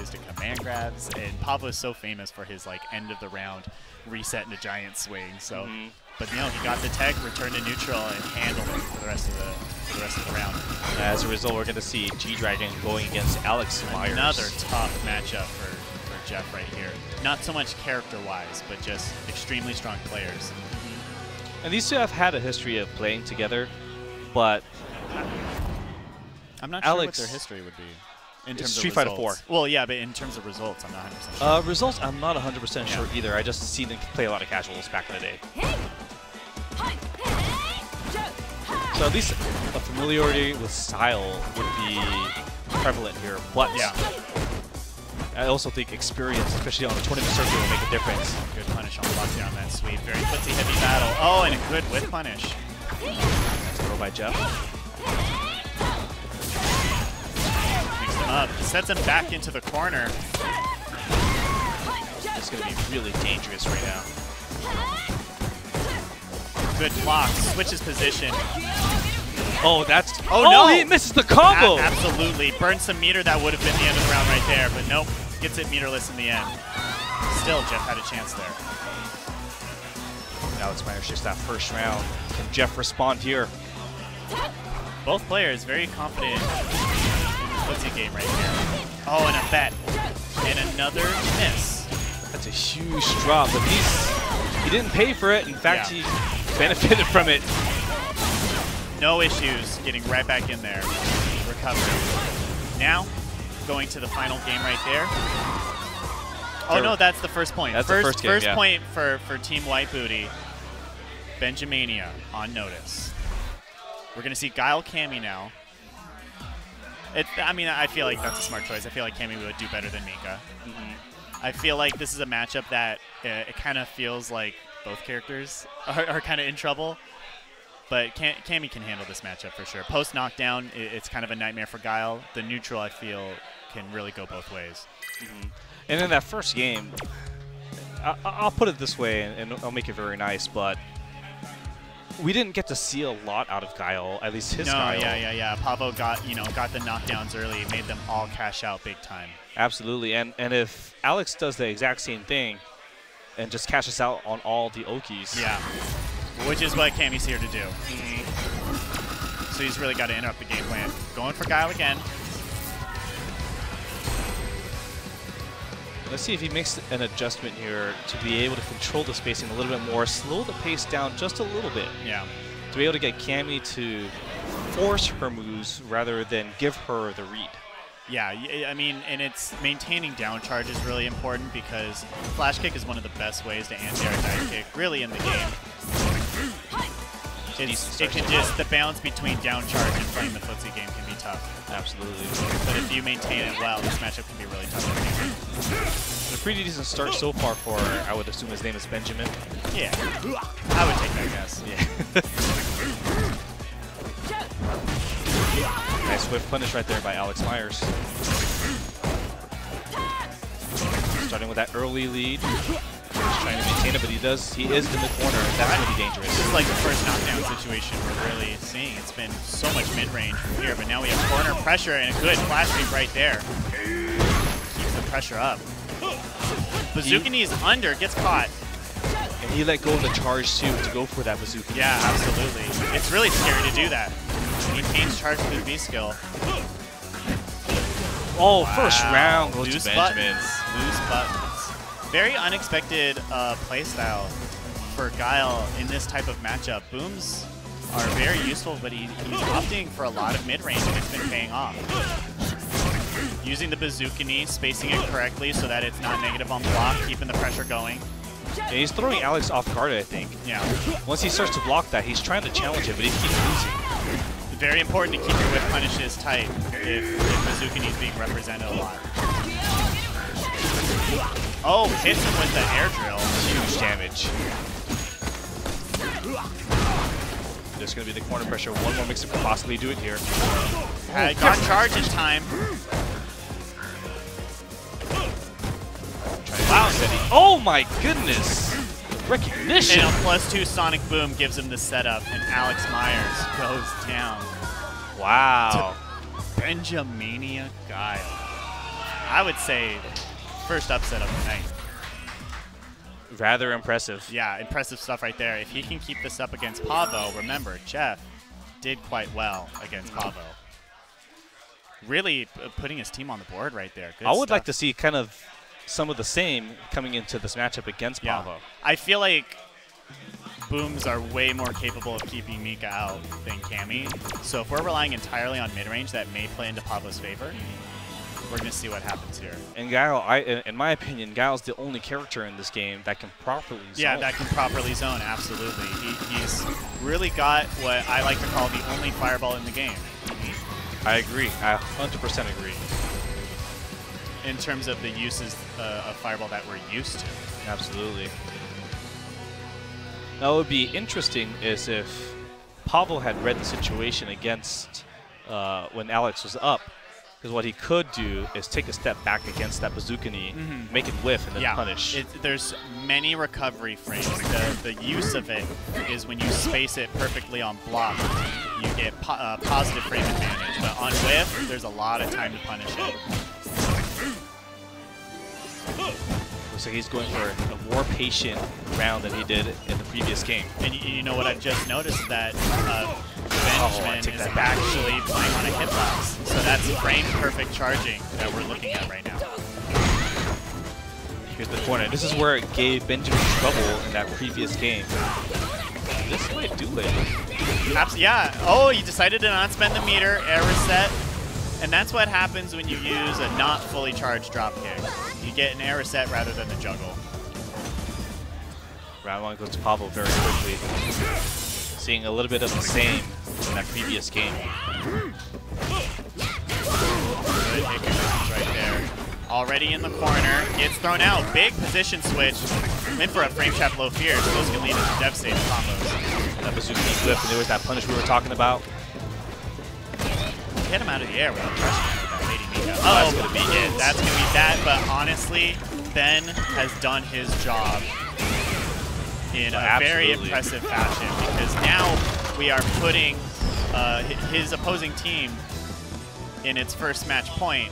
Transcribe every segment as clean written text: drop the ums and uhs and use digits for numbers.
is to command grabs, and Pavo is so famous for his like end of the round reset into giant swing. So, but you know, he got the tech, returned to neutral, and handled it for the rest of the round. As a result, we're going to see G-Dragon going against Alex Myers. Another tough matchup for Jeff right here. Not so much character-wise, but just extremely strong players. And these two have had a history of playing together, but I'm not sure what their history would be in terms of Street Fighter 4. Well, yeah, but in terms of results, I'm not 100% sure. Results, I'm not 100% sure either. I just see them play a lot of casuals back in the day. So at least a familiarity with style would be prevalent here, but I also think experience, especially on the tournament circuit, will make a difference. Good punish on lockdown that sweep. Very footsie heavy battle. Oh, and a good whip punish. Nice throw by Jeff. Mixed him up. Sets him back into the corner. It's going to be really dangerous right now. Good block. Switches position. Oh, that's... Oh, no! He misses the combo! Absolutely. Burned some meter. That would have been the end of the round right there, but nope. Gets it meterless in the end. Still, Jeff had a chance there. Alex Myers just that first round. Can Jeff respond here? Both players very confident in the footsie game right here. Oh, and a bet. And another miss. That's a huge drop, but he didn't pay for it. In fact, he benefited from it. No issues getting right back in there. Recovering. Now, going to the final game right there. Oh, no, that's the first point. That's the first game, First point for Team White Booty. Benjamania on notice. We're going to see Guile Cammy now. I mean, I feel like that's a smart choice. I feel like Cammy would do better than Mika. I feel like this is a matchup that it kind of feels like both characters are kind of in trouble. But Cammy can handle this matchup for sure. Post knockdown, it's kind of a nightmare for Guile. The neutral, I feel, can really go both ways. And in that first game, I'll put it this way, and I'll make it very nice, but we didn't get to see a lot out of Guile, at least his Guile. Yeah. Pavo got the knockdowns early, made them all cash out big time. Absolutely. And if Alex does the exact same thing and just cashes out on all the Okis. Yeah. Which is what Cammy's here to do. So he's really got to interrupt the game plan. Going for Guile again. Let's see if he makes an adjustment here to be able to control the spacing a little bit more, slow the pace down just a little bit. Yeah. To be able to get Cammy to force her moves rather than give her the read. Yeah, I mean, and it's maintaining down charge is really important because flash kick is one of the best ways to anti-air dive kick really in the game. It can just, the balance between down charge and playing the footsie game can be tough. Absolutely. But if you maintain it well, this matchup can be really tough. It's a pretty decent start so far for, I would assume his name is Benjamin. Yeah, I would take that guess. Yeah. Nice swift punish right there by Alex Myers. Starting with that early lead. He's trying to maintain it, but he is in the corner, and that's going to be dangerous. This is like the first knockdown situation we're really seeing. It's been so much mid-range from here, but now we have corner pressure and a good flash sweep right there. Keeps the pressure up. Bazooka knees under, gets caught. And he let go of the charge, too, to go for that bazooka. Yeah, absolutely. It's really scary to do that. Maintains charge with his V-skill. Oh, wow. First round goes Loose to Benjamin. Loose buttons. Very unexpected playstyle for Guile in this type of matchup. Booms are very useful, but he's opting for a lot of mid-range, and it's been paying off. Using the bazooka knee, spacing it correctly so that it's not negative on block, keeping the pressure going. Yeah, he's throwing Alex off guard, I think. Yeah. Once he starts to block that, he's trying to challenge it, but he keeps losing. Very important to keep your whip punishes tight if bazooka knee is being represented a lot. Oh, hits him with the air drill. Huge damage. There's going to be the corner pressure. One more mix-up could possibly do it here. Got charge in time. Wow. Oh my goodness. Recognition. And a +2 Sonic Boom gives him the setup, and Alex Myers goes down. Wow. To Benjamania Guile. I would say first upset of the night. Rather impressive. Yeah, impressive stuff right there. If he can keep this up against Pavo, remember, Jeff did quite well against Pavo. Really putting his team on the board right there. Good I would stuff. like to see kind of some of the same coming into this matchup against Pavo. I feel like Booms are way more capable of keeping Mika out than Cammy. So if we're relying entirely on mid-range, that may play into Pavo's favor. We're going to see what happens here. And Guile, in my opinion, Guile's the only character in this game that can properly zone. Yeah, that can properly zone, absolutely. He's really got what I like to call the only fireball in the game. I agree. I 100% agree. In terms of the uses of fireball that we're used to. Absolutely. Now, what would be interesting is if Pavo had read the situation against when Alex was up, because what he could do is take a step back against that bazooka knee, make it whiff, and then punish. There's many recovery frames. The use of it is when you space it perfectly on block, you get positive frame advantage. But on whiff, there's a lot of time to punish it. Looks like he's going for a more patient round than he did in the previous game. And you know what I've just noticed is that Benjamin is actually playing on a hitbox. So that's frame perfect charging that we're looking at right now. Here's the corner. This is where it gave Benjamin trouble in that previous game. This might do it. Yeah. Oh, he decided to not spend the meter, air reset. And that's what happens when you use a not fully charged drop kick. You get an air reset rather than the juggle. Round one goes to Pavo very quickly. Seeing a little bit of the same in that previous game. Good hit conversions right there. Already in the corner, gets thrown out. Big position switch. Went for a frame trap low fear. Those can lead into devastating combos. That bazooka flip, and there was that punish we were talking about. Hit him out of the air without pressure with that Lady Mika. Oh, that's gonna be it. That's gonna be that. But honestly, Ben has done his job in a very impressive fashion, because now we are putting his opposing team in its first match point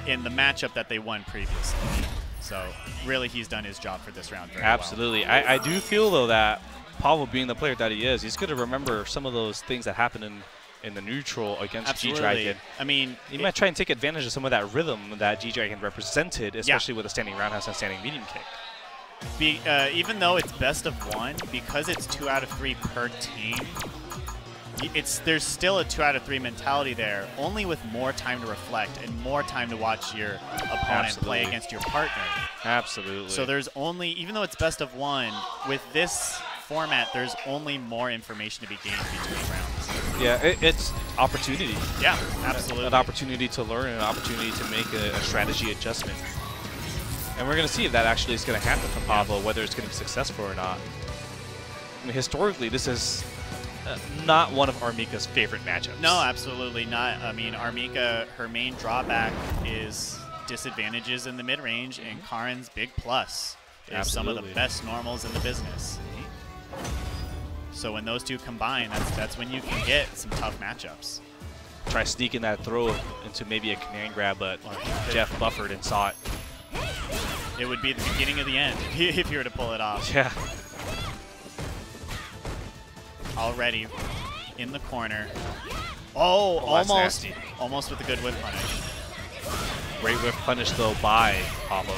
in the matchup that they won previously. So really, he's done his job for this round very Absolutely. well. I do feel though that Pavo, being the player that he is, he's going to remember some of those things that happened in the neutral against G-Dragon. I mean, he might try and take advantage of some of that rhythm that G-Dragon represented, especially with a standing roundhouse and standing medium kick. Even though it's best of one, because it's 2 out of 3 per team, there's still a 2 out of 3 mentality there, only with more time to reflect and more time to watch your opponent play against your partner. Absolutely. So there's only, even though it's best of one, with this format, there's only more information to be gained between rounds. Yeah, it's opportunity. Yeah, absolutely. An opportunity to learn, an opportunity to make a strategy adjustment. And we're going to see if that actually is going to happen from Pavo, whether it's going to be successful or not. I mean, historically, this is not one of Armika's favorite matchups. No, absolutely not. I mean, Armika, her main drawback is disadvantages in the mid-range, and Karin's big plus is some of the best normals in the business. So when those two combine, that's when you can get some tough matchups. Try sneaking that throw into maybe a command grab, but Jeff buffered and saw it. It would be the beginning of the end if you were to pull it off. Yeah. Already in the corner. Oh, almost with a good whip punish. Great whip punish though by Pavo.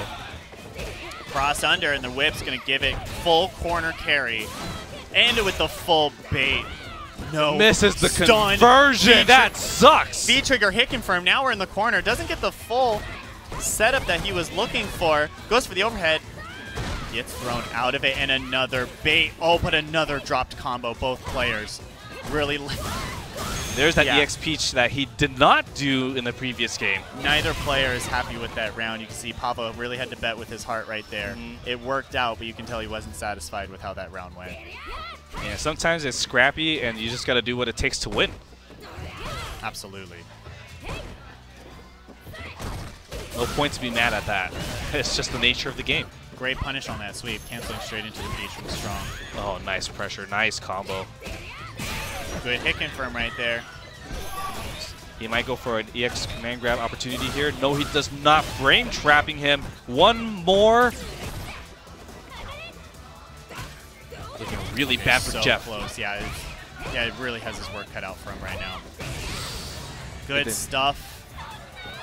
Cross under, and the whip's gonna give it full corner carry. And with the full bait. No. Misses the conversion. That sucks. V-trigger hit confirm. Now we're in the corner. Doesn't get the full setup that he was looking for. Goes for the overhead. Gets thrown out of it, and another bait. Oh, but another dropped combo. Both players really. There's that EX Peach that he did not do in the previous game. Neither player is happy with that round. You can see Pavo really had to bet with his heart right there. It worked out, but you can tell he wasn't satisfied with how that round went. Yeah, sometimes it's scrappy, and you just got to do what it takes to win. Absolutely. No point to be mad at that. It's just the nature of the game. Great punish on that sweep, canceling straight into the Peach from strong. Oh, nice pressure, nice combo. Good hit confirm right there. He might go for an EX command grab opportunity here. No, he does not. Frame trapping him. One more. Looking really bad for so Jeff. Close. Yeah, it really has his work cut out for him right now. Good stuff.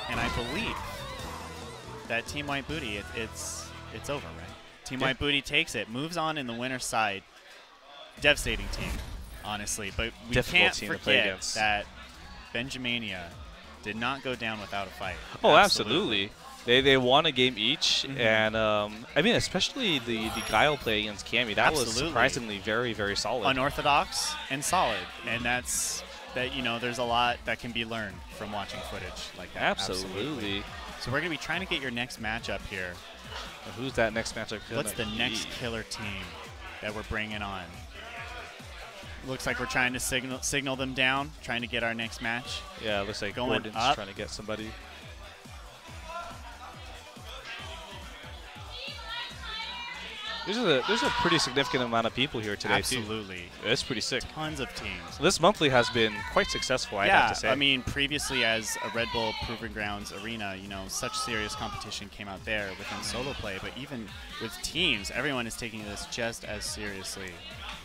And I believe that Team White Booty, it's over, right? Team White Booty takes it, moves on in the winner's side. Devastating team, honestly. But we can't forget that Benjamania did not go down without a fight. Oh, absolutely. They won a game each, and I mean, especially the Guile play against Cammy, that was surprisingly very, very solid. Unorthodox and solid, and that's there's a lot that can be learned from watching footage like that. Absolutely. So we're gonna be trying to get your next matchup here. Well, who's that next matchup? What's the next killer team that we're bringing on? Looks like we're trying to signal them down, trying to get our next match. Yeah, it looks like Gordon's trying to get somebody. There's a pretty significant amount of people here today, Absolutely. Too. It's pretty sick. Tons of teams. So this monthly has been quite successful, I have to say. I mean, previously as a Red Bull Proving Grounds arena, such serious competition came out there within solo play, but even with teams, everyone is taking this just as seriously.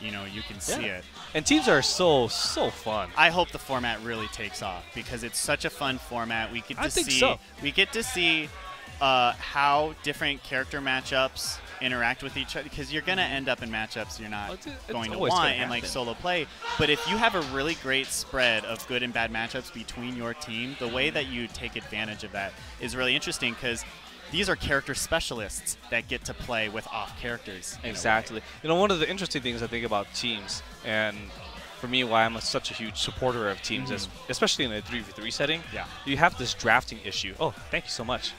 You can see it. And teams are so fun. I hope the format really takes off because it's such a fun format. We get to see how different character matchups interact with each other, because you're going to end up in matchups you're not going to want in like solo play. But if you have a really great spread of good and bad matchups between your team, the way that you take advantage of that is really interesting, because these are character specialists that get to play with off characters. Exactly. One of the interesting things I think about teams, and for me, why I'm such a huge supporter of teams, is especially in a 3v3 setting, you have this drafting issue. Oh, thank you so much.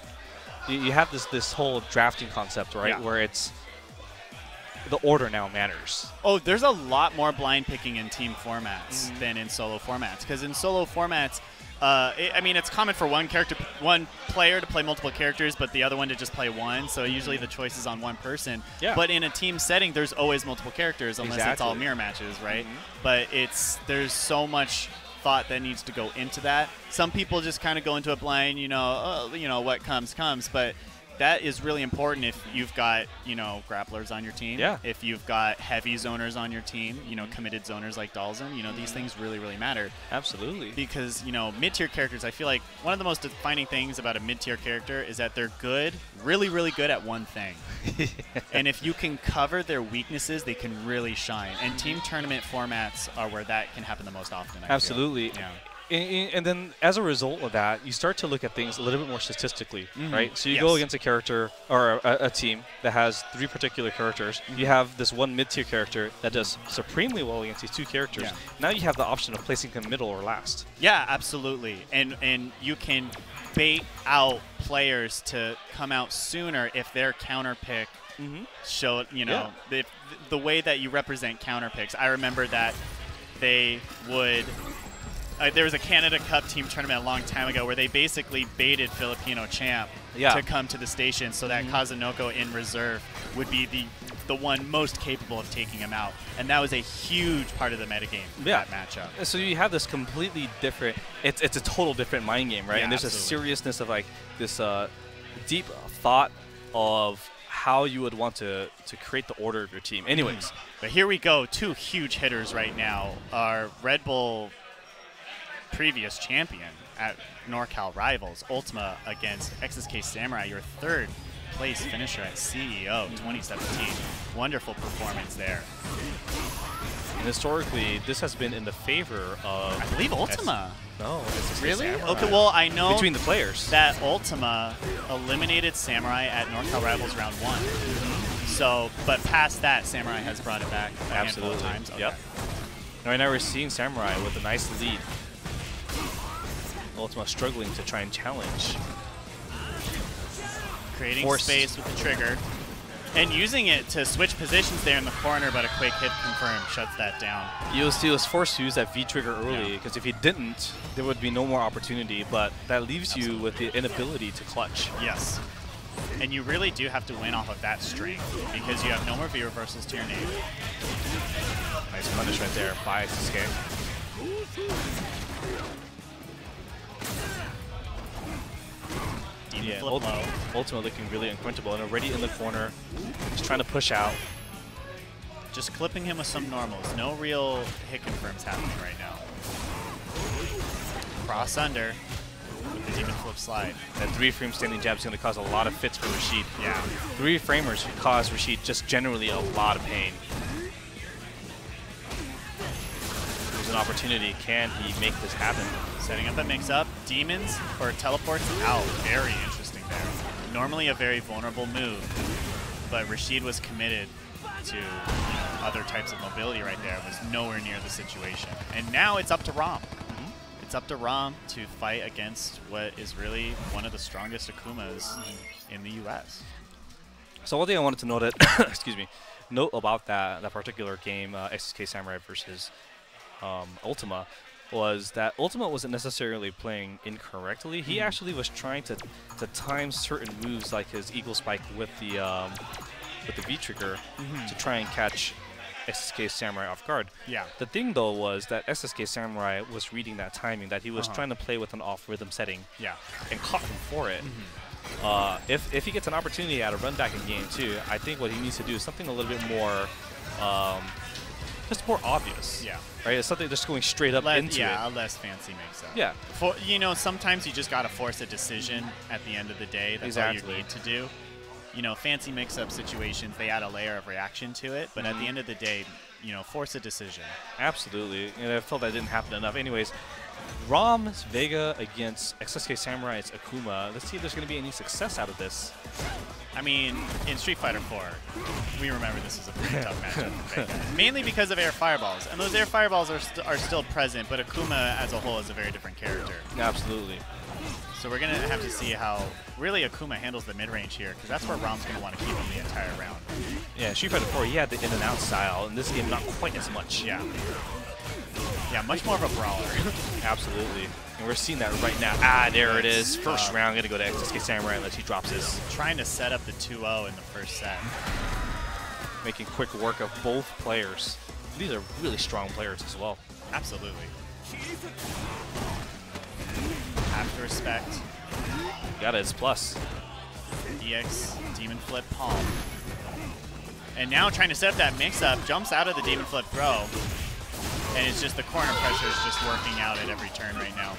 You have this whole drafting concept, right, where it's the order now matters. Oh, there's a lot more blind picking in team formats than in solo formats, because in solo formats, I mean, it's common for one player to play multiple characters, but the other one to just play one. So usually the choice is on one person. Yeah. But in a team setting, there's always multiple characters, unless it's all mirror matches, right? But there's so much thought that needs to go into that. Some people just kind of go into a blind, what comes, but that is really important if you've got, grapplers on your team. Yeah. If you've got heavy zoners on your team, committed zoners like Dalzen, these things really, really matter. Absolutely. Because, mid-tier characters, I feel like one of the most defining things about a mid-tier character is that they're good, really, really good at one thing. And if you can cover their weaknesses, they can really shine. And team tournament formats are where that can happen the most often, I Absolutely. feel. Yeah. And then as a result of that, you start to look at things a little bit more statistically, right? So you go against a character or a team that has 3 particular characters. You have this one mid-tier character that does supremely well against these 2 characters. Yeah. Now you have the option of placing him middle or last. Yeah, absolutely. And you can bait out players to come out sooner if their counter pick show, the way that you represent counter picks. I remember that they would... there was a Canada Cup team tournament a long time ago where they basically baited Filipino champ to come to the station so that Kazunoko in reserve would be the one most capable of taking him out. And that was a huge part of the metagame for that matchup. So you have this completely different, it's a total different mind game, right? And there's a seriousness of like this deep thought of how you would want to create the order of your team. Anyways. But here we go, 2 huge hitters right now. Our Red Bull previous champion at NorCal Rivals, Ultima, against XSK Samurai, your 3rd place finisher at CEO 2017. Wonderful performance there. And historically, this has been in the favor of... I believe Ultima. No. Really? Okay, well, I know between the players that Ultima eliminated Samurai at NorCal Rivals round 1. So, but past that, Samurai has brought it back a handful of times. Okay. Yep. Right now we're seeing Samurai with a nice lead. Ultima struggling to try and challenge. Creating space with the trigger. And using it to switch positions there in the corner, but a quick hit confirmed shuts that down. He was forced to use that V-trigger early, because if he didn't, there would be no more opportunity, but that leaves you with the inability to clutch. Yes. And you really do have to win off of that string, because you have no more V-reversals to your name. Nice punish right there by Sasuke. Demon flip low. Ultima looking really unquenchable and already in the corner. Just trying to push out. Just clipping him with some normals. No real hit confirms happening right now. Cross under with the Demon flip slide. That 3-frame standing jab is going to cause a lot of fits for Rashid. Yeah. 3-framers cause Rashid just generally a lot of pain. There's an opportunity. Can he make this happen? Setting up a mix-up. Demons or teleports out. Very interesting there. Normally a very vulnerable move, but Rashid was committed to other types of mobility right there. It was nowhere near the situation. And now it's up to Rom. It's up to Rom to fight against what is really one of the strongest Akumas in the U.S. So one thing I wanted to note excuse me, note about that particular game, SSK Samurai versus Ultima, was that Ultima wasn't necessarily playing incorrectly. He actually was trying to time certain moves like his Eagle Spike with the V trigger to try and catch SSK Samurai off guard. Yeah. The thing though was that SSK Samurai was reading that timing, that he was trying to play with an off rhythm setting. Yeah. And caught him for it. If he gets an opportunity at a run back in game 2, I think what he needs to do is something a little bit more just more obvious. Yeah. Right? It's something just going straight up into it. Yeah, a less fancy mix-up. Yeah. For, you know, sometimes you just got to force a decision at the end of the day. That's all you need to do. You know, fancy mix-up situations, they add a layer of reaction to it, but at the end of the day, you know, force a decision. Absolutely. And I felt that didn't happen enough. Anyways, Rom's Vega against SSK Samurai's Akuma. Let's see if there's going to be any success out of this. I mean, in Street Fighter 4, we remember this is a pretty tough matchup for Vega. Mainly because of air fireballs. And those air fireballs are still present, but Akuma as a whole is a very different character. Absolutely. So we're going to have to see how really Akuma handles the mid-range here, because that's where Rom's going to want to keep him the entire round. Yeah, Street Fighter 4, he had the in-and-out style. In this game, not quite as much. Yeah. Yeah, much more of a brawler. Absolutely. And we're seeing that right now. Ah, there it is. First round, going to go to SSK Samurai unless he drops this. Trying to set up the 2-0 in the first set. Making quick work of both players. These are really strong players as well. Absolutely. Have to respect. Got it, it's plus. EX, Demon Flip, Palm. And now trying to set up that mix-up, jumps out of the Demon Flip throw. And it's just the corner pressure is just working out at every turn right now.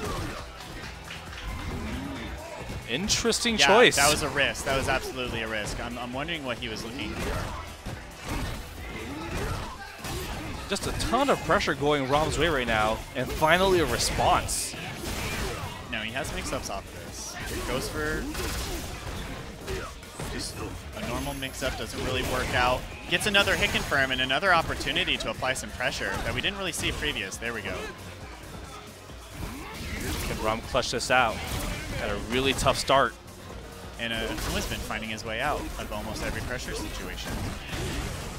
Interesting choice. That was a risk. That was absolutely a risk. I'm wondering what he was looking for. Just a ton of pressure going Rom's way right now, and finally a response. No, he has mix-ups off of this. Goes for just a normal mix-up, doesn't really work out. Gets another hit confirm and another opportunity to apply some pressure that we didn't really see previous. There we go. Can Rom clutch this out? Had a really tough start. And Akuma's been finding his way out of almost every pressure situation.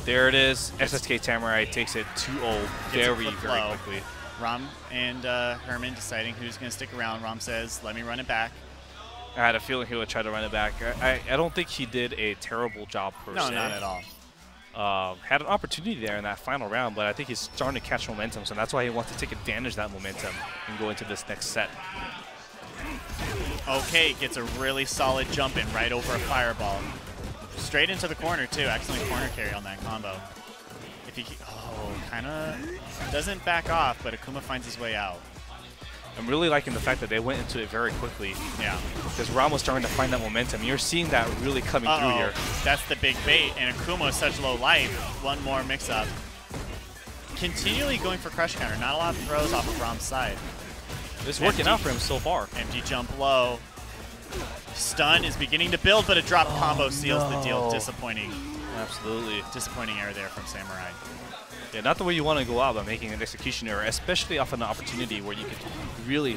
There it is. SSK Samurai takes it 2-0 very quickly. Rom and Herman deciding who's going to stick around. Rom says, let me run it back. I had a feeling he would try to run it back. I don't think he did a terrible job per se. No, not at all. Had an opportunity there in that final round, but I think he's starting to catch momentum, so that's why he wants to take advantage of that momentum and go into this next set. Okay, gets a really solid jump in right over a fireball. Straight into the corner, too. Excellent corner carry on that combo. If he, kind of doesn't back off, but Akuma finds his way out. I'm really liking the fact that they went into it very quickly. Yeah. Because Rom was starting to find that momentum. You're seeing that really coming through here. That's the big bait, and Akuma is such low life. One more mix-up. Continually going for crush counter. Not a lot of throws off of Rom's side. It's working out for him so far. Empty jump low. Stun is beginning to build, but a drop combo seals the deal. Disappointing. Absolutely. Disappointing error there from Samurai. Yeah, not the way you want to go out by making an execution error, especially off an opportunity where you can really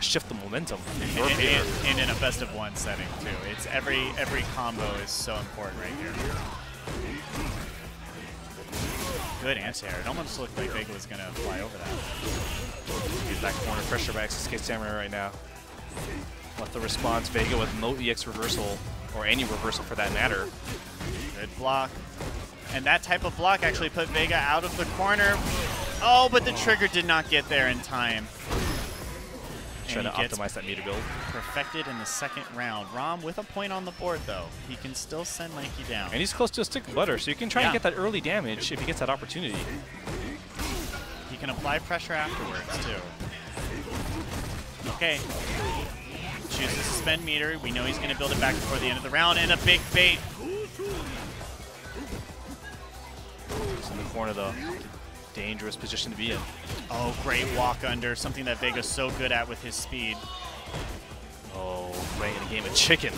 shift the momentum. And in a best of one setting too. It's every combo is so important right here. Good anti-air. It almost looked like Vega was going to fly over that. Use that corner pressure by SSK Samurai right now. What the response, Vega with no EX reversal, or any reversal for that matter. Good block. And that type of block actually put Vega out of the corner. Oh, but the trigger did not get there in time. try to optimize that meter build. Perfected in the second round. Rom with a point on the board, though. He can still send Mikey down. And he's close to a stick of butter, so you can try and get that early damage if he gets that opportunity. He can apply pressure afterwards, too. Okay. Choose to suspend meter. We know he's going to build it back before the end of the round, and a big bait. It's in the corner, though. Dangerous position to be in. Oh, great walk under. Something that Vega's so good at with his speed. Oh, playing in a game of chicken.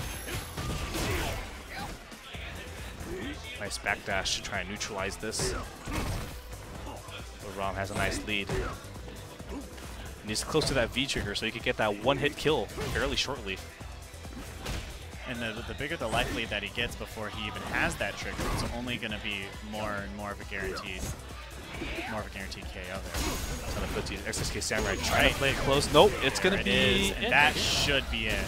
Nice backdash to try and neutralize this. But Rom has a nice lead. And he's close to that V-trigger, so he could get that one-hit kill fairly shortly. And the bigger the life lead that he gets before he even has that trigger, it's only going to be more and more of a guaranteed KO there. So the footy XSK Samurai trying to play it close. Nope, it's going to be and that should be it.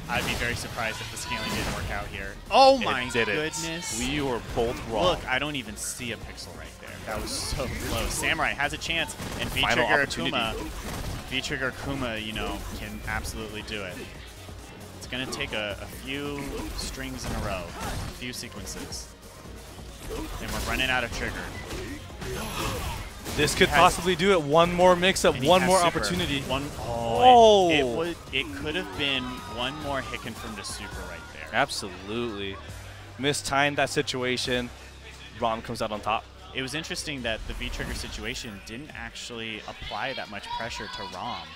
I'd be very surprised if the scaling didn't work out here. Oh my goodness. We were both wrong. Look, I don't even see a pixel right there. That was so close. Samurai has a chance, and V-Trigger Akuma, you know, can absolutely do it. It's going to take a few strings in a row, a few sequences. And we're running out of trigger. This could possibly do it. One more mix-up, one more opportunity. It could have been one more Hicken from the super right there. Absolutely. Mistimed that situation. Rom comes out on top. It was interesting that the V-trigger situation didn't actually apply that much pressure to Rom.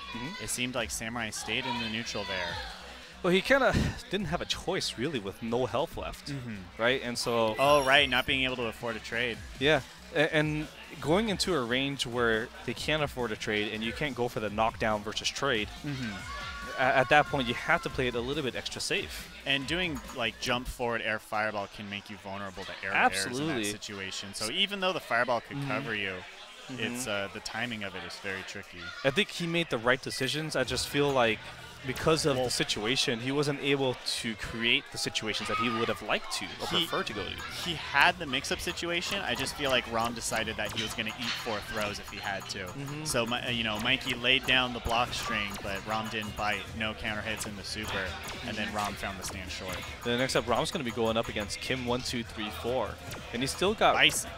It seemed like Samurai stayed in the neutral there. Well, he kind of didn't have a choice, really, with no health left, right? And so... Oh, right, not being able to afford a trade. Yeah, and going into a range where they can't afford a trade and you can't go for the knockdown versus trade, at that point, you have to play it a little bit extra safe. And doing, like, jump forward air fireball can make you vulnerable to air airs in that situation. So even though the fireball could cover you, it's the timing of it is very tricky. I think he made the right decisions. I just feel like because of the situation, he wasn't able to create the situations that he would have liked to or preferred to go to. He had the mix-up situation. I just feel like Rom decided that he was going to eat 4 throws if he had to. So, you know, Mikey laid down the block string, but Rom didn't bite. No counter hits in the super, and then Rom found the stand short. Then next up, Rom's going to be going up against Kim 1, 2, 3, 4, and he's still got Bison.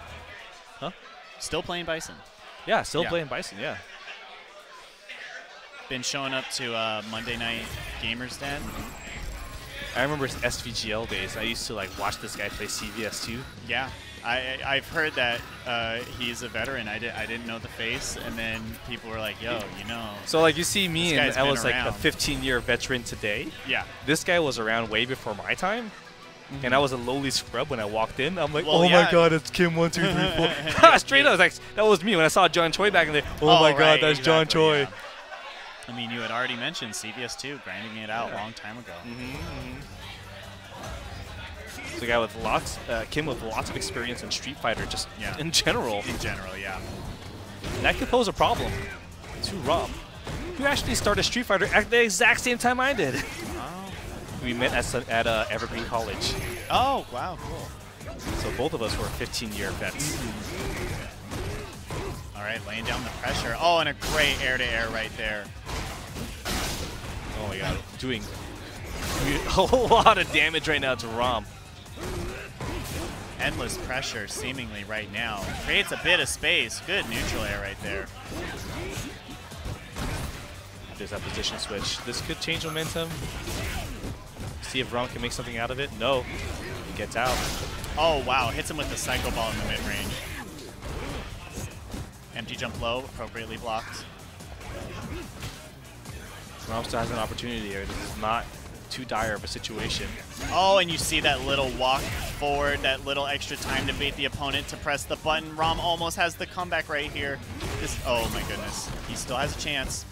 Huh? Still playing Bison. Yeah, still playing Bison. Yeah. Been showing up to Monday Night Gamers Den. I remember his SVGL days. I used to like watch this guy play CVS too. Yeah, I've heard that he's a veteran. I didn't know the face, and then people were like, "Yo, you know." So like you see me, and I was like a 15-year veteran today. Yeah. This guy was around way before my time. And I was a lowly scrub when I walked in. I'm like, well, oh my god, it's Kim 1, 2, 3, 4. Straight up, I was like, that was me when I saw John Choi back in the day. Oh my god, that's John Choi. Yeah. I mean, you had already mentioned CVS2 grinding it out a long time ago. It's a guy with lots, Kim with lots of experience in Street Fighter, just in general. In general, yeah. And that could pose a problem to Rom, who actually started Street Fighter at the exact same time I did. We met at Evergreen College. Oh, wow, cool. So both of us were 15-year vets. All right, laying down the pressure. Oh, and a great air-to-air right there. Oh my god, doing a lot of damage right now to Rom. Endless pressure seemingly right now. Creates a bit of space. Good neutral air right there. There's that position switch. This could change momentum. See if Rom can make something out of it. No. He gets out. Oh, wow. Hits him with the Psycho Ball in the mid-range. Empty jump low, appropriately blocked. Rom still has an opportunity here. This is not too dire of a situation. Oh, and you see that little walk forward, that little extra time to bait the opponent to press the button. Rom almost has the comeback right here. Oh, my goodness. He still has a chance.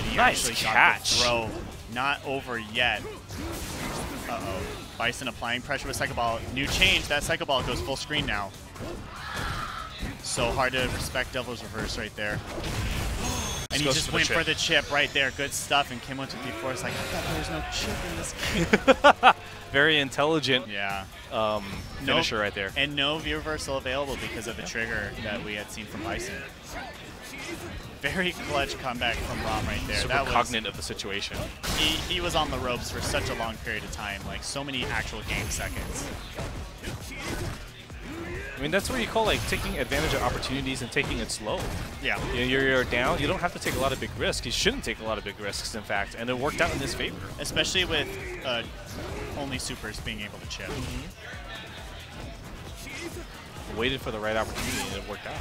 He nice catch. Throw. Not over yet. Uh-oh. Bison applying pressure with Psycho Ball. New change. That Psycho Ball goes full screen now. So hard to respect Devil's Reverse right there. And he just went for the chip right there. Good stuff. And Kim 1, 2, 3, 4 is like, I thought there was no chip in this game. Very intelligent finisher right there. And no view reversal available because of the trigger that we had seen from Bison. Very clutch comeback from Rom right there. Super cognizant of the situation. He was on the ropes for such a long period of time, like so many actual game seconds. I mean, that's what you call like taking advantage of opportunities and taking it slow. Yeah. You're down. You don't have to take a lot of big risks. You shouldn't take a lot of big risks, in fact, and it worked out in his favor. Especially with only supers being able to chip. Waited for the right opportunity, and it worked out.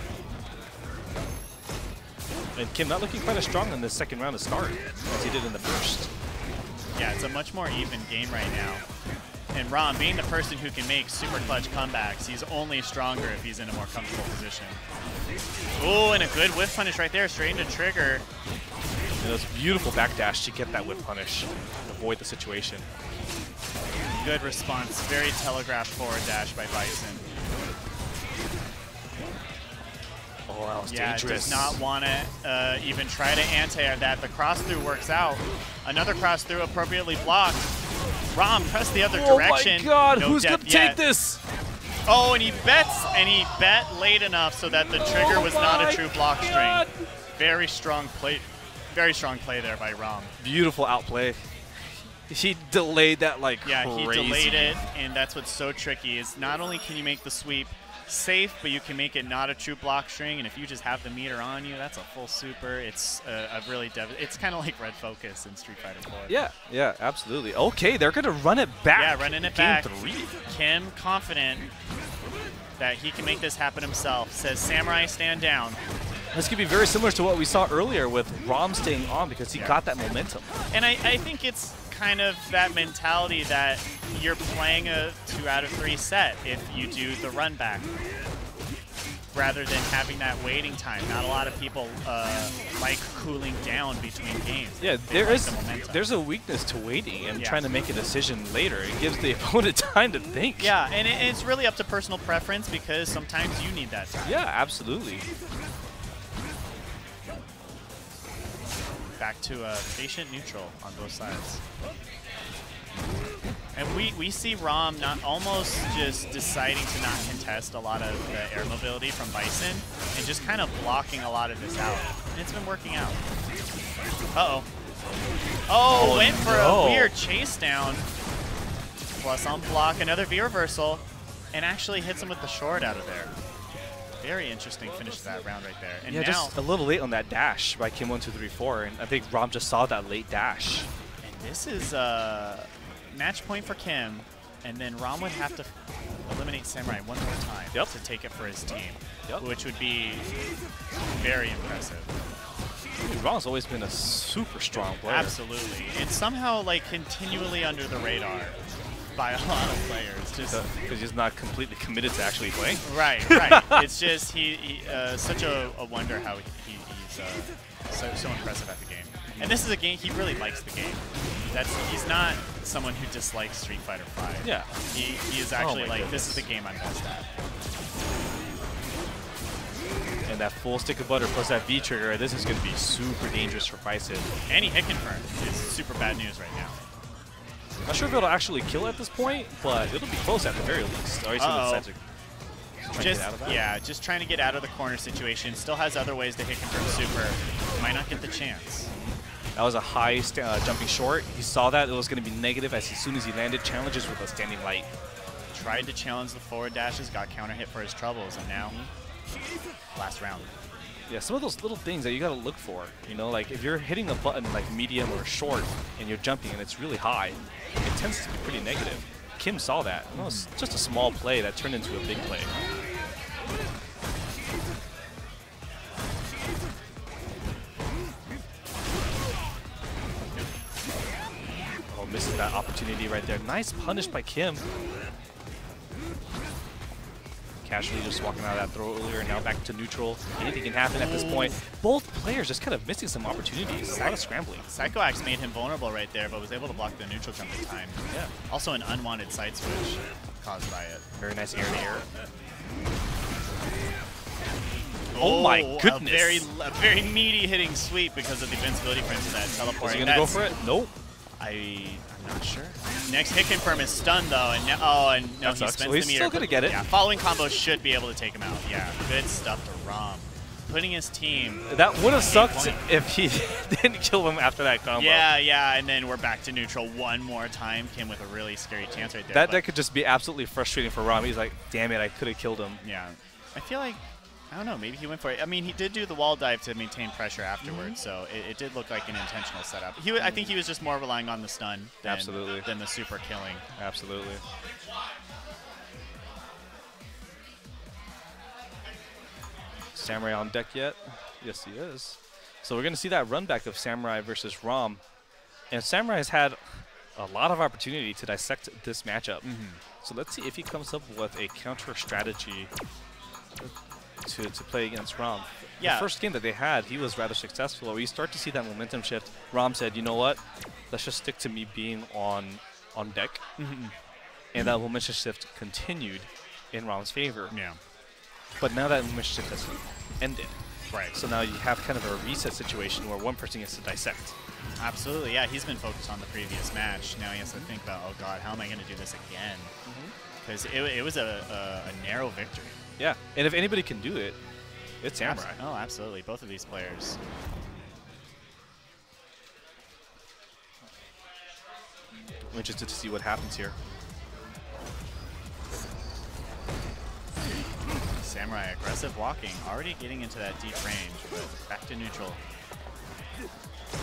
And Kim not looking quite as strong in the second round to start as he did in the first. Yeah, it's a much more even game right now. And Rom, being the person who can make super clutch comebacks, he's only stronger if he's in a more comfortable position. Oh, and a good whiff punish right there, straight into trigger. And it was beautiful backdash to get that whiff punish and avoid the situation. Good response, very telegraphed forward dash by Bison. Oh, that was Does dangerous. not want to even try to anti-air that. The cross-through works out. Another cross-through appropriately blocked. Rom pressed the other direction. Oh my god, no who's going to take this? Oh, and he bet late enough so that the trigger was not a true block string. Very strong play there by Rom. Beautiful outplay. He delayed that like crazy. Yeah, he delayed it, and that's what's so tricky is not only can you make the sweep safe, but you can make it not a true block string, and if you just have the meter on you, that's a full super. It's a really it's kind of like Red Focus in Street Fighter 4. Yeah, absolutely. Okay, they're gonna run it back. Yeah, running it back. Game 3. Kim confident that he can make this happen himself. Says Samurai stand down. This could be very similar to what we saw earlier with Rom staying on because he got that momentum. And I think it's kind of that mentality that you're playing a 2 out of 3 set if you do the run back rather than having that waiting time. Not a lot of people like cooling down between games. Yeah, there's a weakness to waiting and trying to make a decision later. It gives the opponent time to think. Yeah, and it's really up to personal preference because sometimes you need that time. Yeah, absolutely. Back to a patient neutral on both sides. And we see Rom not almost just deciding to not contest a lot of the air mobility from Bison and just kind of blocking a lot of this out. And it's been working out. Uh-oh. Oh, went for a weird chase down. Plus on block, another V reversal, and actually hits him with the short out of there. Very interesting finish to that round right there. And yeah, now, just a little late on that dash by Kim 1-2-3-4, and I think Rom just saw that late dash. And this is match point for Kim, and then Rom would have to eliminate Samurai one more time to take it for his team, which would be very impressive. Dude, Rom's always been a super strong player. Absolutely, and somehow like continually under the radar by a lot of players, just because he's not completely committed to actually playing. Right. It's just he such a wonder how he's so impressive at the game. And this is a game he really likes the game. He's not someone who dislikes Street Fighter 5. Yeah. He is actually like, this is the game I'm best at. And that full stick of butter plus that V trigger, this is going to be super dangerous for Bison. And he hit confirmed. It's super bad news right now. Not sure if it'll actually kill at this point, but it'll be close at the very least. Just trying to get out of the corner situation. Still has other ways to hit confirm super. Might not get the chance. That was a high jumping short. He saw that it was going to be negative as soon as he landed challenges with a standing light. Tried to challenge the forward dashes, got counter hit for his troubles, and now last round. Yeah, some of those little things that you got to look for. You know, like if you're hitting a button like medium or short and you're jumping and it's really high, it tends to be pretty negative. Kim saw that. It was just a small play that turned into a big play. Oh, misses that opportunity right there. Nice punish by Kim. Casually just walking out of that throw earlier, now back to neutral. Anything can happen at this point. Both players just kind of missing some opportunities. A lot of scrambling. Psycho Axe made him vulnerable right there, but was able to block the neutral jump in time. Yeah. Also an unwanted side switch caused by it. Very nice air to air. Oh my goodness. A very meaty hitting sweep because of the invincibility frames of that teleport. Is he going to go for it? Nope. I'm not sure. Next hit confirm is stunned though, and no, he spends the meter. He's still going to get it. Yeah, following combos should be able to take him out. Yeah, good stuff to Rom. putting his team. That would have sucked if he didn't kill him after that combo. Yeah, and then we're back to neutral one more time. Kim with a really scary chance right there. That could just be absolutely frustrating for Ram. He's like, damn it, I could have killed him. Yeah. I feel like, I don't know, maybe he went for it. I mean, he did do the wall dive to maintain pressure afterwards, so it did look like an intentional setup. I think he was just more relying on the stun than the super killing. Absolutely. Samurai on deck yet? Yes, he is. So we're going to see that run back of Samurai versus Ram. And Samurai has had a lot of opportunity to dissect this matchup. So let's see if he comes up with a counter strategy to play against Ram. Yeah. The first game that they had, he was rather successful. Where you start to see that momentum shift. Ram said, you know what? Let's just stick to me being on deck. And that momentum shift continued in Ram's favor. Yeah. But now that momentum shift has ended. Right. So now you have kind of a reset situation where one person gets to dissect. Absolutely, yeah. He's been focused on the previous match. Now he has to think about, oh god, how am I going to do this again? Because it was a narrow victory. Yeah, and if anybody can do it, it's Samurai. Oh, absolutely. Both of these players. I'm interested to see what happens here. Samurai aggressive walking, already getting into that deep range, but back to neutral.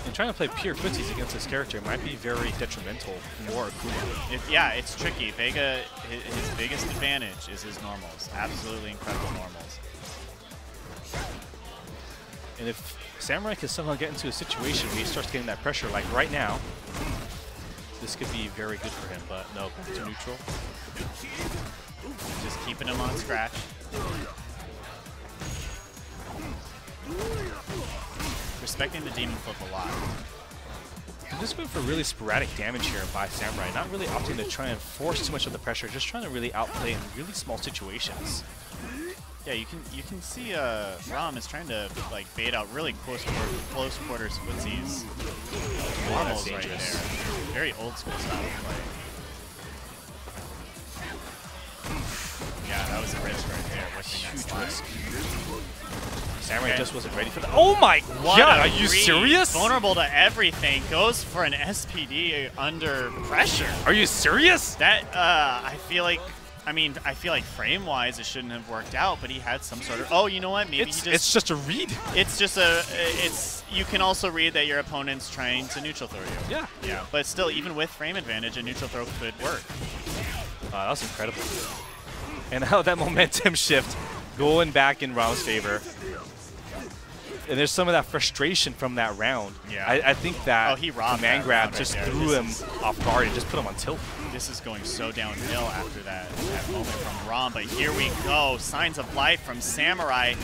And trying to play pure footsies against this character might be very detrimental for Akuma. Yeah, it's tricky. Vega, his biggest advantage is his normals. Absolutely incredible normals. And if Samurai can somehow get into a situation where he starts getting that pressure, like right now, this could be very good for him, but no, back to neutral. Just keeping him on scratch. Respecting the demon flip a lot. I'm just going for really sporadic damage here by Samurai, not really opting to try and force too much of the pressure, just trying to really outplay in really small situations. Yeah, you can see Ram is trying to like bait out really close quarters footsies. Normals right there. Very old school style of play. Yeah, that was a risk right there. Huge risk. Samurai just wasn't ready for that. Oh my god, are you serious? Vulnerable to everything, goes for an SPD under pressure. Are you serious? That, I feel like frame-wise it shouldn't have worked out, but he had some sort of, oh, you know what, maybe it's just a read. It's just you can also read that your opponent's trying to neutral throw you. Yeah. Yeah, but still, even with frame advantage, a neutral throw could work. That was incredible. And now that momentum shift going back in Ram's favor. And there's some of that frustration from that round. Yeah. I think that command grab just threw him off guard and just put him on tilt. This is going so downhill after that moment from Ram, but here we go. Signs of life from Samurai.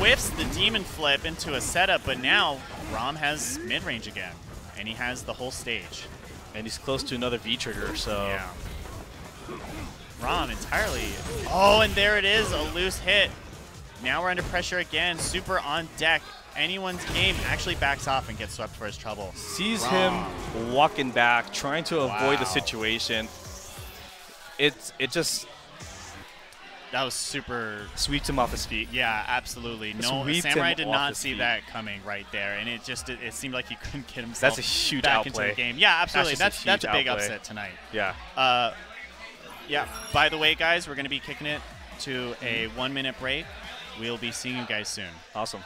Whips the demon flip into a setup, but now Ram has mid-range again, and he has the whole stage. And he's close to another V-trigger, so... Yeah. Ram entirely... Oh, and there it is, a loose hit. Now we're under pressure again, super on deck. Anyone's game actually backs off and gets swept for his trouble. Sees him walking back, trying to avoid the situation. It just... That was super... Sweeps him off his feet. Yeah, absolutely. No, Samurai did not see that coming right there, and it seemed like he couldn't get himself That's a huge back outplay. into the game. Yeah, absolutely. That's a big outplay. upset tonight. Yeah. Yeah. By the way, guys, we're going to be kicking it to a 1-minute break. We'll be seeing you guys soon. Awesome.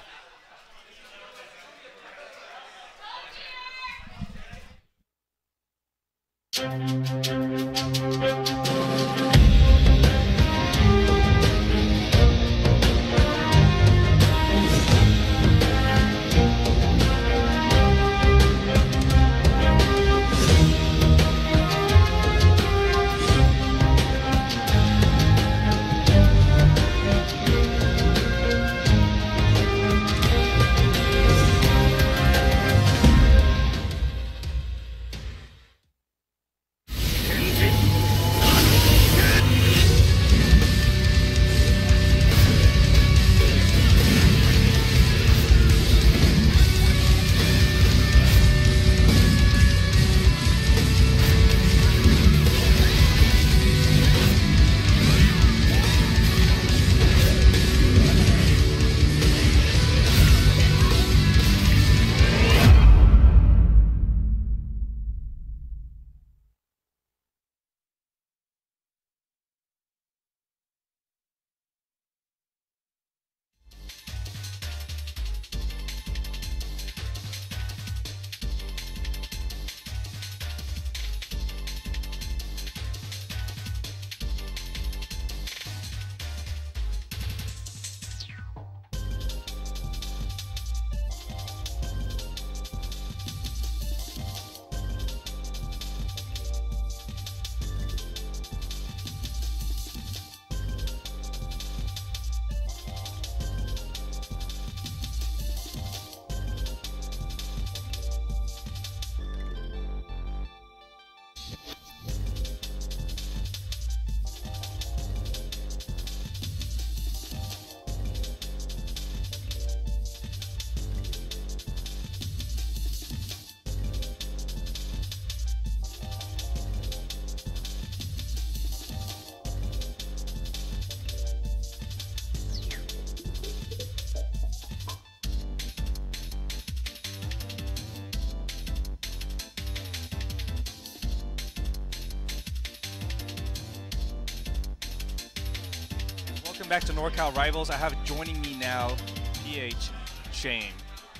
welcome back to NorCal Rivals. I have joining me now, PH Shane.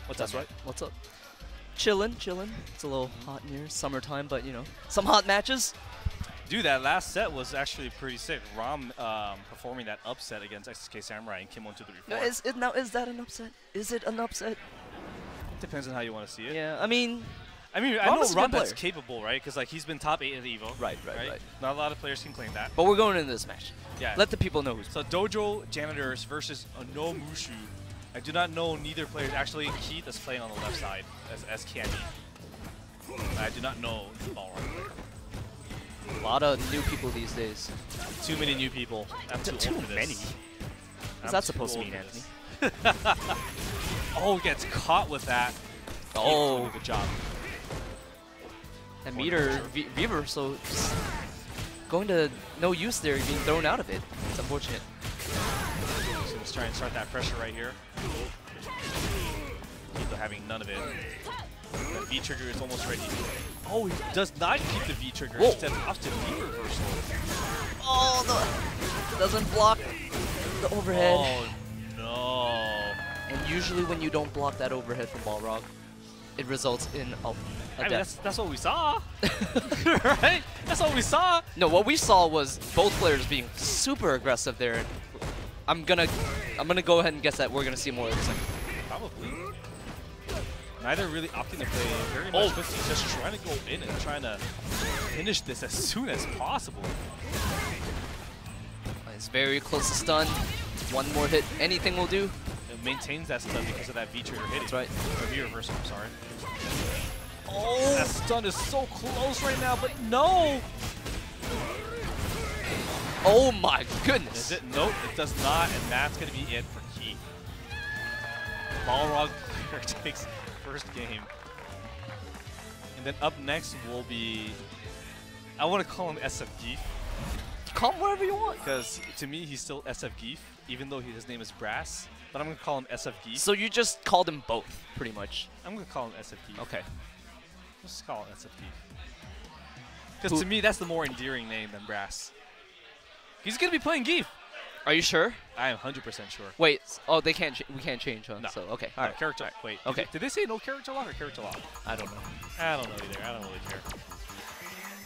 What's up, right? What's up? Chillin'. It's a little hot in here, summertime, but you know, some hot matches. Dude, that last set was actually pretty sick. Ram performing that upset against XK Samurai and Kim 1, 2, 3, 4. Now, is that an upset? Is it an upset? Depends on how you want to see it. Yeah, I mean, I know Ram is capable, right? Because like he's been top 8 at EVO. Right. Not a lot of players can claim that. But we're going into this match. Yeah. Let the people know who's. So Dojo Janitors versus no Mushu. I do not know neither player. Actually, Keith is playing on the left side as Candy. I do not know the Balrog player. A lot of new people these days. Too many new people. I'm too old for this. Many. What's that supposed to mean, Anthony? Oh, gets caught with that. Oh, good job. And meter Beaver, so just going to no use there, being thrown out of it. It's unfortunate. So let's try and start that pressure right here. Keith having none of it. The V trigger is almost ready. Oh, he does not keep the V trigger. Whoa. Instead opts to V reversal. Oh, no. Doesn't block the overhead. Oh, no. And usually when you don't block that overhead from Balrog, it results in a death. That's what we saw. Right? That's what we saw. No, what we saw was both players being super aggressive there. And I'm gonna go ahead and guess that we're gonna see more of this. Probably. Neither really opting to play very much quickly, just trying to go in and trying to finish this as soon as possible. It's very close to stun. One more hit, anything will do. It maintains that stun because of that V trigger hitting. That's right. Or V reversal, I'm sorry. Oh, that stun is so close right now, but no! Oh my goodness. Is it? Nope, it does not, and that's going to be it for Keith. Balrog takes first game. And then up next will be, I want to call him SF Geef. Call him whatever you want. Because to me, he's still SF Geef, even though his name is Brass. But I'm going to call him SF Geef. So you just called him both, pretty much. I'm going to call him SF Geef. Okay. Let's just call him SF Geef. Because to me, that's the more endearing name than Brass. He's going to be playing Geef. Are you sure? I am 100% sure. Wait. Oh, they can't. We can't change, huh? No. So okay. All right. Character. Wait. Okay. Did they say no character lock or character lock? I don't know. I don't know either. I don't really care.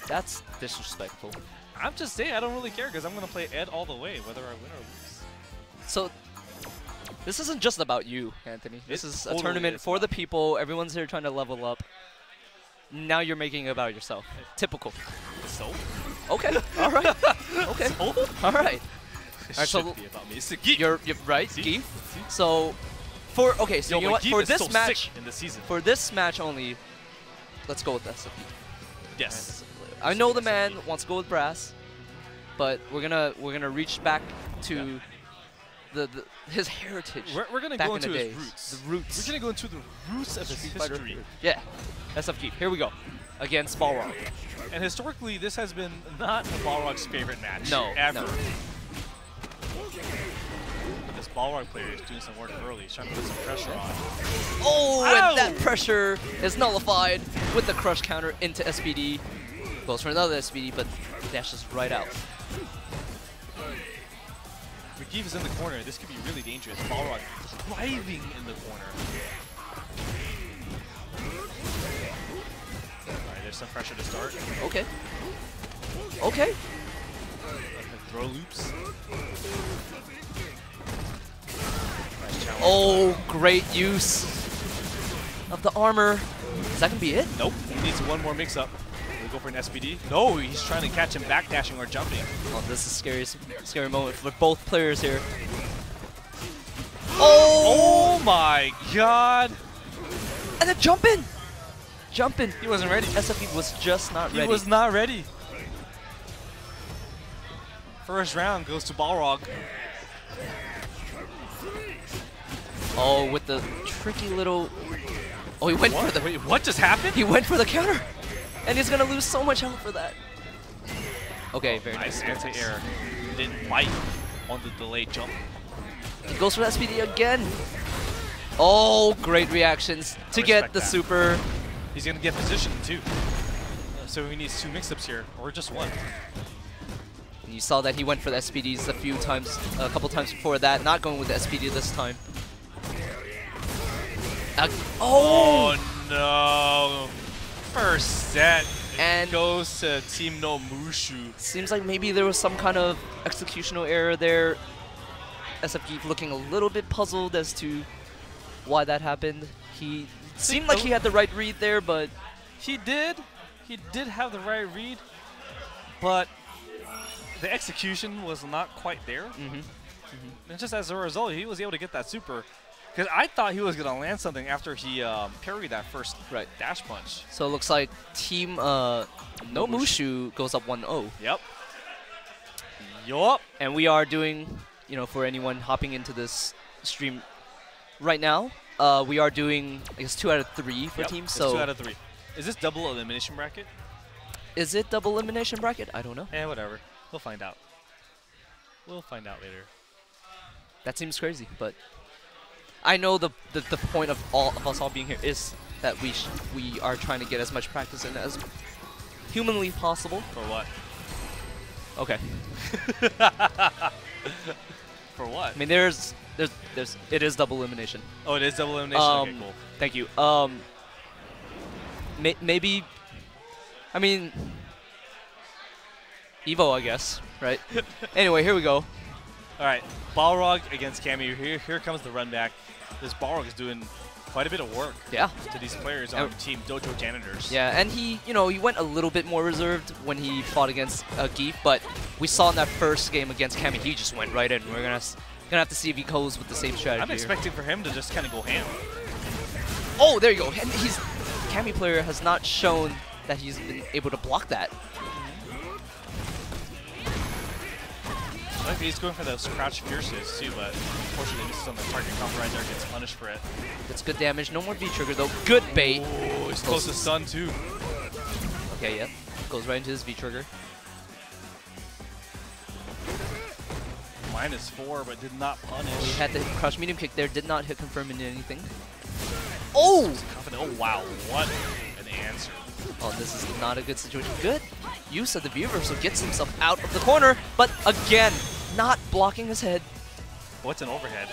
That's disrespectful. I'm just saying I don't really care because I'm going to play Ed all the way, whether I win or lose. So this isn't just about you, Anthony. This is totally a tournament for the people. Everyone's here trying to level up. Now you're making it about yourself. Typical. So? Okay. All right. Okay. So? All right. It Alright, should so be about me. It's Geef. You're right, Geef. So so Yo, you know what? Geef For is this so match, sick in the season. for this match only, let's go with SF. Yes. I know the man wants to go with Brass, but we're gonna reach back to his heritage. We're gonna back go in into the his days. roots. The roots. We're gonna go into the roots of his history. Yeah. SF Geef. Here we go. Against Balrog. And historically, this has been not Balrog's favorite match. No. Ever. No. But this Balrog player is doing some work early. He's trying to put some pressure on. Oh, Ow! and that pressure is nullified with the crush counter into SPD. Goes for another SPD, but dashes right out. Geef is in the corner. This could be really dangerous. Balrog driving in the corner. Alright, there's some pressure to start. Okay. Okay. Throw loops. Nice challenge. Oh, great use of the armor. Is that going to be it? Nope. He needs one more mix-up. We go for an SPD. No, he's trying to catch him backdashing or jumping. Oh, this is scary moment for both players here. Oh! Oh my god! And then jumping! Jumping. He wasn't ready. SFE was just not ready. He was not ready. First round goes to Balrog. Oh, with the tricky little... Oh, he went for the... Wait, what just happened? He went for the counter! And he's going to lose so much health for that. Okay, very nice. Anti-air. Didn't bite on the delayed jump. He goes for the SPD again. Oh, great reactions to get the super. He's going to get positioned too. So he needs two mix-ups here, or just one. And you saw that he went for the SPDs a couple times before that, not going with the SPD this time. Oh no! First set. And goes to Team No Mushu. Seems like maybe there was some kind of executional error there. SFG looking a little bit puzzled as to why that happened. He seemed like he had the right read there, but he did have the right read, but the execution was not quite there. And just as a result, he was able to get that super. Because I thought he was going to land something after he parried that first dash punch. So it looks like Team No Mushu goes up 1-0. Yep. Yup. And we are doing, you know, for anyone hopping into this stream right now, we are doing, I guess, 2 out of 3 for teams. So 2 out of 3. Is this double elimination bracket? Is it double elimination bracket? I don't know. Whatever. We'll find out. We'll find out later. That seems crazy, but I know the point of us all being here is that we are trying to get as much practice in as humanly possible. For what? Okay. For what? I mean, it is double elimination. Oh, it is double elimination. Okay, cool. Thank you. Maybe. I mean, Evo, I guess, right? Anyway, here we go. All right, Balrog against Cammy. Here comes the run back. This Balrog is doing quite a bit of work to these players on Team Dojo Janitors. Yeah, and he went a little bit more reserved when he fought against Geef, but we saw in that first game against Cammy, he just went right in. We're gonna have to see if he goes with the same strategy. I'm expecting for him to just kind of go ham. Oh, there you go. And Cammy player has not shown that he's been able to block that. I think he's going for those crouch fierces too, but unfortunately misses on the target compromiser, gets punished for it. That's good damage. No more V-trigger though. Good bait. Oh, he's close to stun too. Okay, yeah. Goes right into his V-trigger. -4, but did not punish. He had the crouch medium kick there. Did not hit confirm into anything. Oh! Oh wow, what an answer. Oh, this is not a good situation. Good use of the viewer, so gets himself out of the corner, but again, not blocking his head. What's an overhead?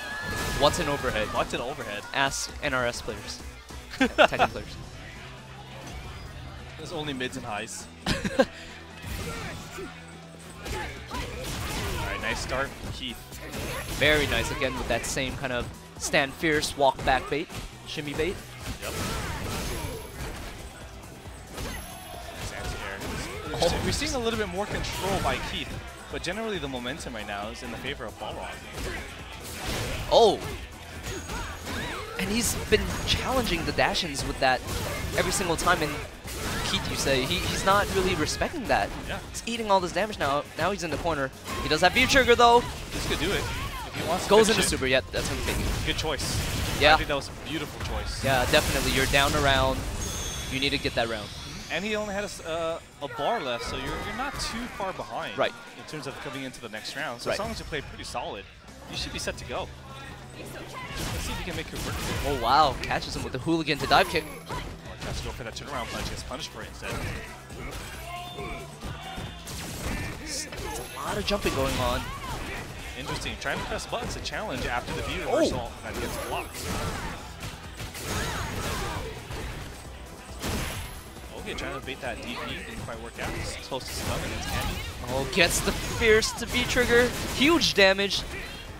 What's an overhead? What's an overhead? Ask NRS players. Tekken players. There's only mids and highs. Alright, nice start from Keith. Very nice again with that same kind of stand fierce, walk back bait, shimmy bait. Yep. Oh. We're seeing a little bit more control by Keith, but generally the momentum right now is in the favor of Balrog. Oh! And he's been challenging the dash-ins with that every single time, and Keith, you say, he's not really respecting that. Yeah. He's eating all this damage now. Now he's in the corner. He does have V-trigger though. This could do it. If he wants to goes into super, yeah, that's going to take it. Good choice. Yeah. I think that was a beautiful choice. Yeah, definitely. You're down a round. You need to get that round. And he only had a bar left, so you're not too far behind. Right. In terms of coming into the next round. So right. as long as you play pretty solid, you should be set to go. Let's see if you can make it work. Oh wow, catches him with the hooligan to dive kick. Tries to go for that turnaround punch, gets punished for it instead. It's a lot of jumping going on. Interesting. Trying to press buttons to challenge after the view reversal that gets blocked. Okay, trying to bait that DP, didn't quite work out. It's close to stun against Candy. Oh, gets the fierce to V-trigger. Huge damage.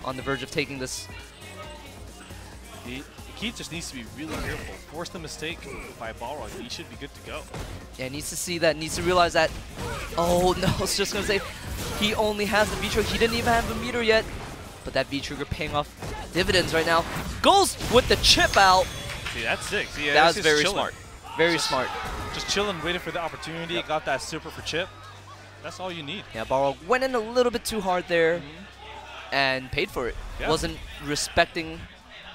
On the verge of taking this. Keith just needs to be really careful. Force the mistake by Balrog, and he should be good to go. Yeah, needs to see that, needs to realize that. Oh no, I was just going to say, he only has the V-trigger. He didn't even have a meter yet. But that V-trigger paying off dividends right now. Goes with the chip out. See, that's sick. See, that was very smart. Very smart. Just chilling, waiting for the opportunity. Yep. Got that super for chip. That's all you need. Yeah, Balrog went in a little bit too hard there and paid for it. Yeah. Wasn't respecting,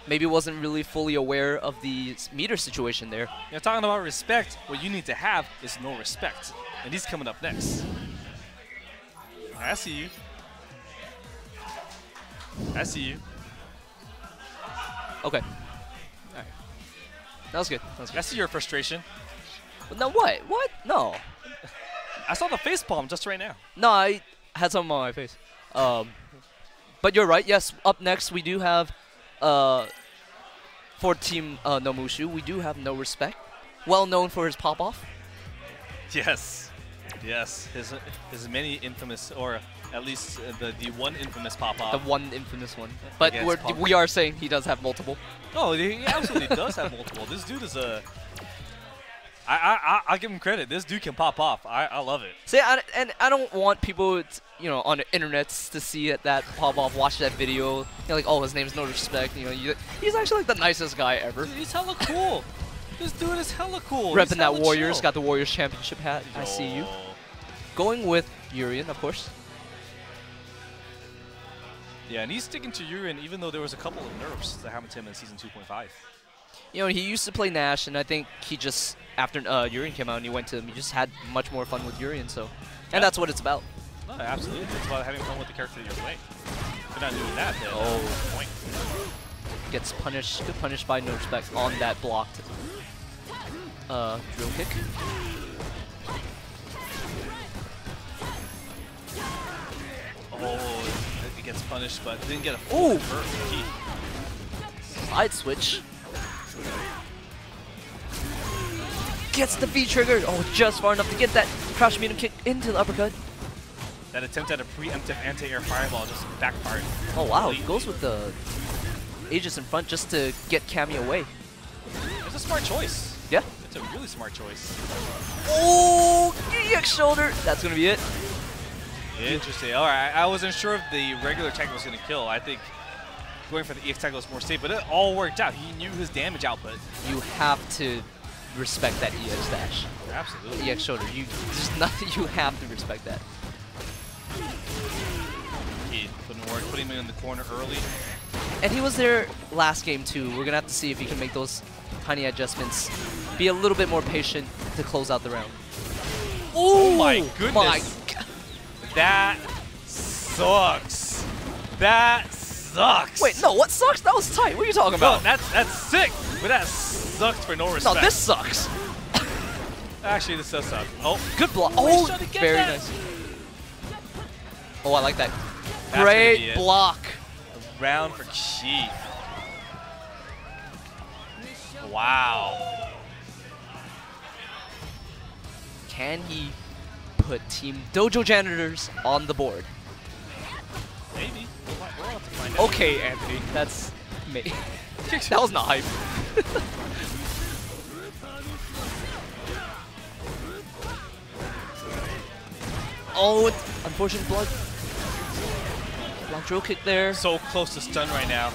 maybe wasn't really fully aware of the meter situation there. You're talking about respect. What you need to have is no respect. And he's coming up next. I see you. I see you. Okay. All right. That was good. That was good. I see your frustration. But now what? What? No. I saw the facepalm just right now. No, had something on my face. But you're right. Yes. Up next, we do have for Team No Mushu, we do have No Respect. Well known for his pop off. Yes. Yes. His many infamous, or at least the one infamous pop off. The one infamous one. But Against we are saying he does have multiple. No, he absolutely does have multiple. This dude is a. I'll give him credit. This dude can pop off. I love it. See, and I don't want people, on the internet to see that pop off, watch that video, like, oh, his name's No Respect. He's actually like the nicest guy ever. Dude, he's hella cool. This dude is hella cool. Repping that Warriors, got the Warriors championship hat. I see you. Going with Urien, of course. Yeah, and he's sticking to Urien even though there was a couple of nerfs that happened to him in Season 2.5. He used to play Nash, and I think he just, after Urien came out and he went to him, he just had much more fun with Urien, so. And that's what it's about. No, absolutely. It's about having fun with the character that you're playing. If you're not doing that, then point. Gets punished, good punish by No Respect on that blocked drill kick. Oh, it gets punished, but didn't get a full convert. Side switch. Gets the V trigger. Oh, just far enough to get that crouch medium kick into the uppercut. That attempt at a preemptive anti-air fireball just backfired. Oh wow, he goes with the Aegis in front just to get Cammy away. It's a smart choice. Yeah. It's a really smart choice. Oh, EX shoulder. That's gonna be it. Interesting. All right, I wasn't sure if the regular tag was gonna kill. I think going for the EX tag was more safe, but it all worked out. He knew his damage output. You have to respect that EX dash. Absolutely. EX shoulder. You have to respect that. He putting him in the corner early. And he was there last game too. We're gonna have to see if he can make those tiny adjustments. Be a little bit more patient to close out the round. Oh my goodness. My God. That sucks. That sucks. Wait, no, what sucks? That was tight. What are you talking about? No, that's sick. But that sucks for No Respect. No, this sucks. Actually, this does suck. Oh, good block. Oh, very nice. Oh, I like that. Great block. A round for Chief. Wow. Can he put Team Dojo Janitors on the board? Maybe. We'll have to find out. Okay, Anthony. That's me. That was not hype. Oh, unfortunate blood. Block drill kick there. So close to stun right now.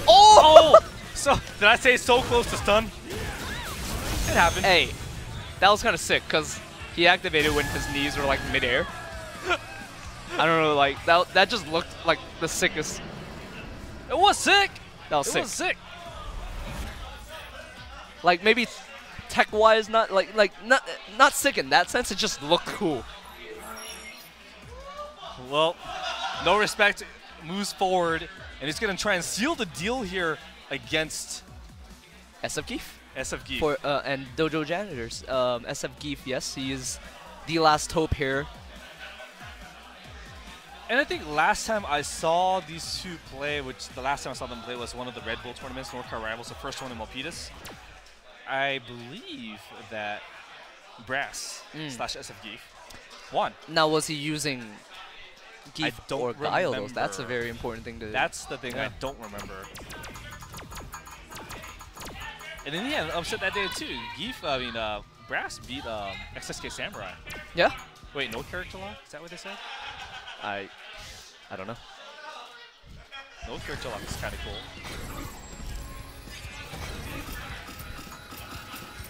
Oh! So, did I say so close to stun? It happened. Hey, that was kind of sick because he activated when his knees were like midair. I don't know, like that just looked like the sickest. It was sick. That was sick. It was sick. Like maybe tech-wise, not sick in that sense. It just looked cool. Well, No Respect moves forward, and he's gonna try and seal the deal here against SF Geef. SF Geef. For and Dojo Janitors. SF Geef, yes, he is the last hope here. And I think last time I saw these two play, which the last time I saw them play was one of the Red Bull tournaments, NorCal Rivals, the first one in Milpitas. I believe that Brass / SF Geef won. Now, was he using Geef or Guile? Remember. That's a very important thing to. That's the thing I don't remember. And in the end, upset that day too. Brass beat XSK Samurai. Yeah. Wait, no character lock? Is that what they said? I don't know. No character lock is kind of cool.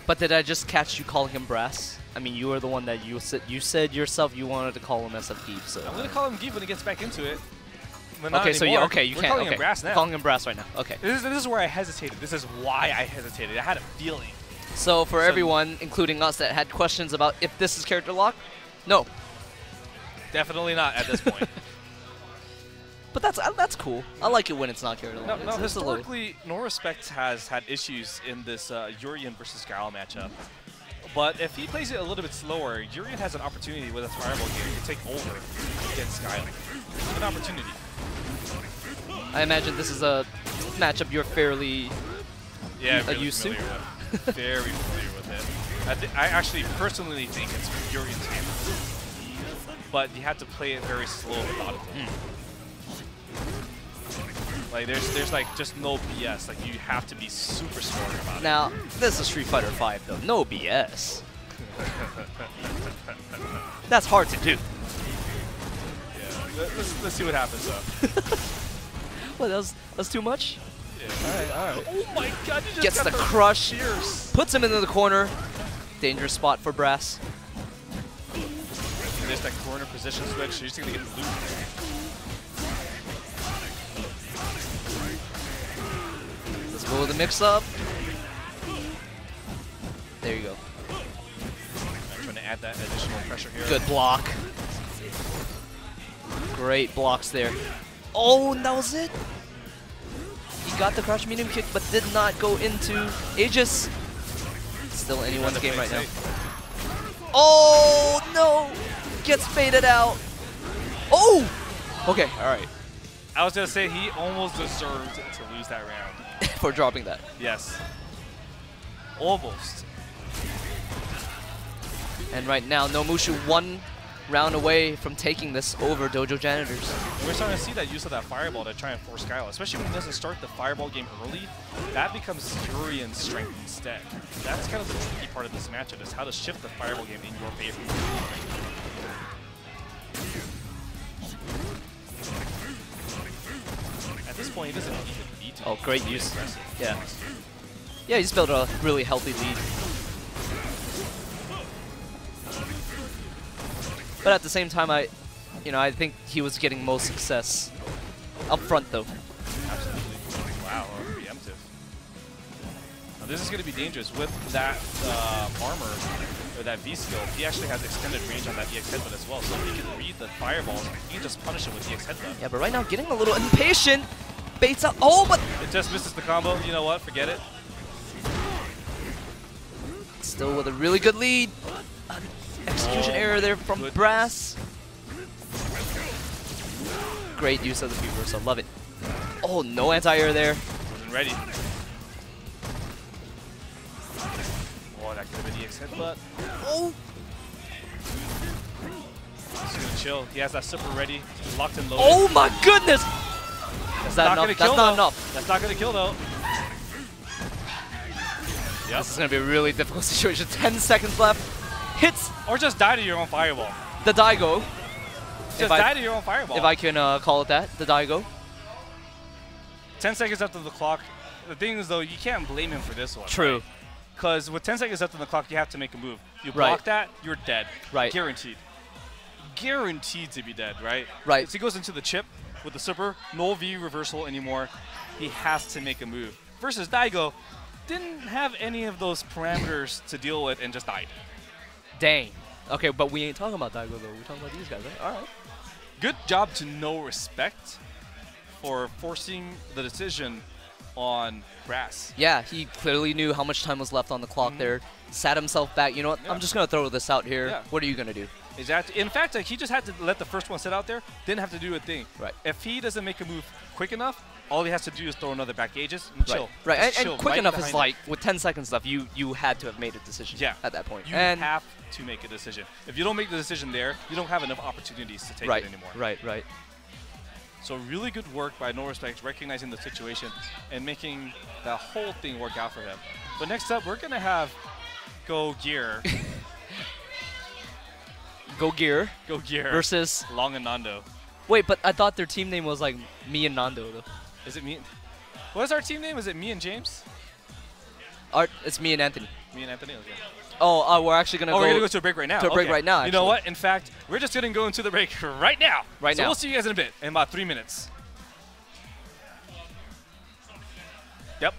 But did I just catch you calling him Brass? I mean, you were the one that you said yourself you wanted to call him SF Geef. So I'm gonna call him Geef when he gets back into it. Okay, so you We're can't. calling him Brass now. Calling him Brass right now. Okay. This is where I hesitated. This is why I hesitated. I had a feeling. So for everyone, including us, that had questions about if this is character lock, no. Definitely not at this point. But that's cool. I like it when it's not character lock. No, historically, No Respect has had issues in this Urien versus Guile matchup. But if he plays it a little bit slower, Urian has an opportunity with his Fireball game to take over against Skylar. An opportunity. I imagine this is a matchup you're fairly really used to. Very familiar with it. I actually personally think it's Urian's game. But you have to play it very slow and methodically. Like there's like just no BS. Like you have to be super smart about it. Now, this is Street Fighter V though. No BS. That's hard to do. Yeah. Let's see what happens though. What, that's too much? Yeah. All right. Oh my god, you just Gets got the crush. Cheers. Puts him into the corner. Dangerous spot for Brass. There's that corner position switch, so you're just gonna get looped. Let's go with the mix-up. There you go. I'm trying to add that additional pressure here. Good block. Great blocks there. Oh, and that was it. He got the crouch medium kick, but did not go into Aegis. Still anyone's game right now. Oh, no. Gets faded out. Oh! Okay, all right. I was gonna say he almost deserved to lose that round. For dropping that. Yes. Almost. And right now, no Mushu 1 round away from taking this over Dojo Janitors. We're starting to see that use of that Fireball to try and force Skylar, especially when he doesn't start the Fireball game early. That becomes Urian's strength instead. That's kind of the tricky part of this matchup, is how to shift the Fireball game in your favor. At this point, he doesn't even need to. Oh, great use. Yeah. Yeah, he's built a really healthy lead. But at the same time, I think he was getting most success up front, though. Absolutely. Wow, preemptive. Now this is going to be dangerous with that armor, or that V skill. He actually has extended range on that EX headbutt as well, so if he can read the fireballs, he can just punish it with EX headbutt. Yeah, but right now getting a little impatient. Baits up. Oh, but it just misses the combo. You know what? Forget it. Still with a really good lead. Execution error there from Brass. Great use of the Fever, so love it. Oh, no anti-air there. Wasn't ready. Oh, that could have been EX headbutt. Oh! He's gonna chill. He has that super ready. Locked and loaded. Oh my goodness! That's not enough? That's not enough. That's not gonna kill though. Yep. This is gonna be a really difficult situation. 10 seconds left. Hits. Or just die to your own fireball. The Daigo. Just die to your own fireball. If I can call it that, the Daigo. 10 seconds after the clock. The thing is though, you can't blame him for this one. True. Because with 10 seconds left on the clock, you have to make a move. You block that, you're dead. Right. Guaranteed. Guaranteed to be dead, right? Right. So he goes into the chip with the super, no V reversal anymore. He has to make a move. Versus Daigo, didn't have any of those parameters to deal with and just died. Dang. Okay, but we ain't talking about Daigo though. We're talking about these guys, right? All right. Good job to no respect for forcing the decision on Brass. Yeah, he clearly knew how much time was left on the clock there. Sat himself back. You know what? Yeah. I'm just going to throw this out here. Yeah. What are you going to do? Exactly. In fact, he just had to let the first one sit out there. Didn't have to do a thing. Right. If he doesn't make a move quick enough, all he has to do is throw another back Aegis and chill. Right. Just And chill quick right enough is behind like, with 10 seconds left, you had to have made a decision at that point. You have to make a decision. If you don't make the decision there, you don't have enough opportunities to take it anymore. Right. So really good work by No Respect, recognizing the situation and making the whole thing work out for him. But next up, we're going to have Go Gear. Go Gear. Go Gear. Versus Long and Nando. Wait, but I thought their team name was like me and Nando though. Is it me? What is our team name? Is it me and James? It's me and Anthony. Me and Anthony? Okay. Oh, we're actually going to go... we're going to go to a break right now. To a break right now, actually. You know what? In fact, we're just going to go into the break right now. So we'll see you guys in a bit, in about 3 minutes. Yep.